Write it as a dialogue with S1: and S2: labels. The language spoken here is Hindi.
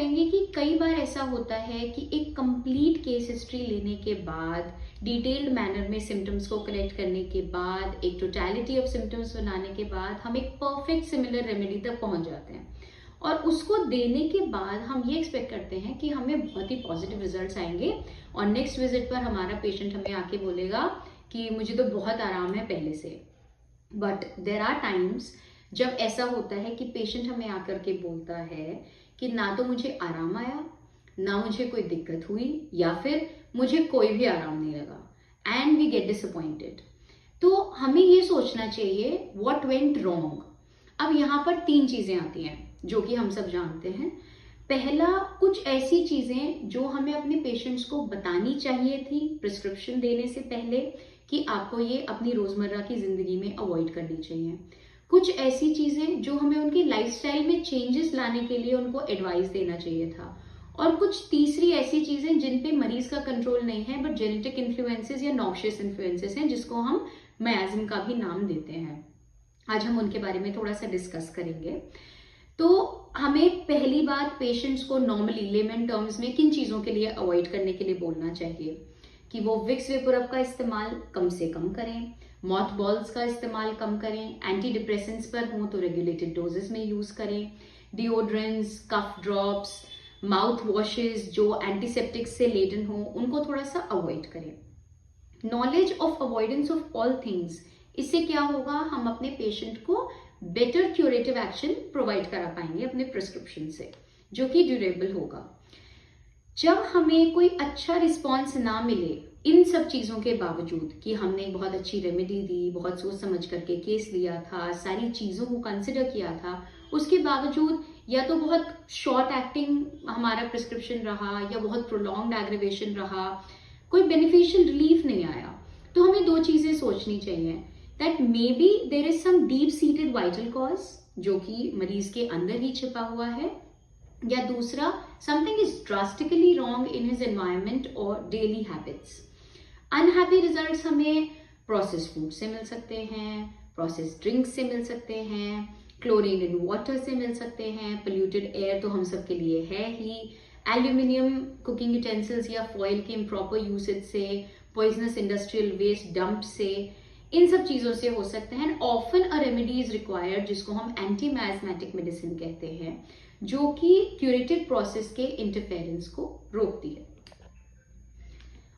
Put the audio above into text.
S1: करेंगे कि कई बार ऐसा होता है कि एक कंप्लीट केस हिस्ट्री लेने के बाद, डिटेल्ड मैनर में सिम्टम्स को कलेक्ट करने के बाद, एक टोटलिटी ऑफ सिम्टम्स बनाने के बाद हम एक परफेक्ट सिमिलर रेमेडी तक पहुंच जाते हैं। और उसको देने के बाद हम ये एक्सपेक्ट करते हैं कि हमें बहुत ही पॉजिटिव रिजल्ट्स आएंगे और नेक्स्ट विजिट पर हमारा पेशेंट हमें आके बोलेगा कि मुझे तो बहुत आराम है पहले से। बट देर आर टाइम्स जब ऐसा होता है कि पेशेंट हमें आकर के बोलता है कि ना तो मुझे आराम आया, ना मुझे कोई दिक्कत हुई, या फिर मुझे कोई भी आराम नहीं लगा, एंड वी गेट डिसअपॉइंटेड। तो हमें ये सोचना चाहिए व्हाट वेंट रॉन्ग। अब यहाँ पर 3 चीजें आती हैं जो कि हम सब जानते हैं। पहला, कुछ ऐसी चीजें जो हमें अपने पेशेंट्स को बतानी चाहिए थी प्रिस्क्रिप्शन देने से पहले कि आपको ये अपनी रोजमर्रा की जिंदगी में अवॉइड करनी चाहिए। कुछ ऐसी चीजें जो हमें उनकी लाइफस्टाइल में चेंजेस लाने के लिए उनको एडवाइस देना चाहिए था। और कुछ तीसरी ऐसी चीजें जिन पे मरीज का कंट्रोल नहीं है बट जेनेटिक इन्फ्लुएंसेस या नॉक्शियस इन्फ्लुएंसेस हैं, जिसको हम मायाजिम का भी नाम देते हैं। आज हम उनके बारे में थोड़ा सा डिस्कस करेंगे। तो हमें पहली बात पेशेंट्स को नॉर्मली लेमन टर्म्स में किन चीजों के लिए अवॉइड करने के लिए बोलना चाहिए कि वो विक्स वेपोरब का इस्तेमाल कम से कम करें, मॉथ बॉल्स का इस्तेमाल कम करें, एंटी डिप्रेसेंट्स पर हों तो रेगुलेटेड डोजेस में यूज करें, डिओड्रेंट्स, कफ ड्रॉप्स, माउथ वॉशेस जो एंटीसेप्टिक से लेडन हो उनको थोड़ा सा अवॉइड करें। Knowledge of avoidance of all things, इससे क्या होगा, हम अपने पेशेंट को बेटर क्यूरेटिव एक्शन प्रोवाइड करा पाएंगे अपने प्रिस्क्रिप्शन से, जो कि ड्यूरेबल होगा। जब हमें कोई अच्छा रिस्पॉन्स ना मिले इन सब चीजों के बावजूद कि हमने बहुत अच्छी रेमेडी दी, बहुत सोच समझ करके केस लिया था, सारी चीजों को कंसिडर किया था, उसके बावजूद या तो बहुत शॉर्ट एक्टिंग हमारा प्रिस्क्रिप्शन रहा या बहुत प्रोलॉन्ग्ड एग्रीवेशन रहा, कोई बेनिफिशियल रिलीफ नहीं आया, तो हमें 2 चीजें सोचनी चाहिए that maybe there is some deep seated vital cause जो कि मरीज के अंदर ही छिपा हुआ है, या दूसरा something is drastically wrong in his environment और डेली हैबिट्स। अनहैप्पी रिजल्ट्स हमें प्रोसेस फूड से मिल सकते हैं, प्रोसेस ड्रिंक से मिल सकते हैं, क्लोरीन इन वाटर से मिल सकते हैं, पोल्यूटेड एयर तो हम सब के लिए है ही, एल्यूमिनियम कुकिंग यूटेंसिल्स या फॉइल के इम्प्रॉपर यूसेज से, पॉइजनस इंडस्ट्रियल वेस्ट डंप से, इन सब चीजों से हो सकते हैं। Often a remedy is required जिसको हम एंटी मायस्मेटिक मेडिसिन कहते हैं, जो कि क्यूरेटिव प्रोसेस के इंटरफेरेंस को रोकती है।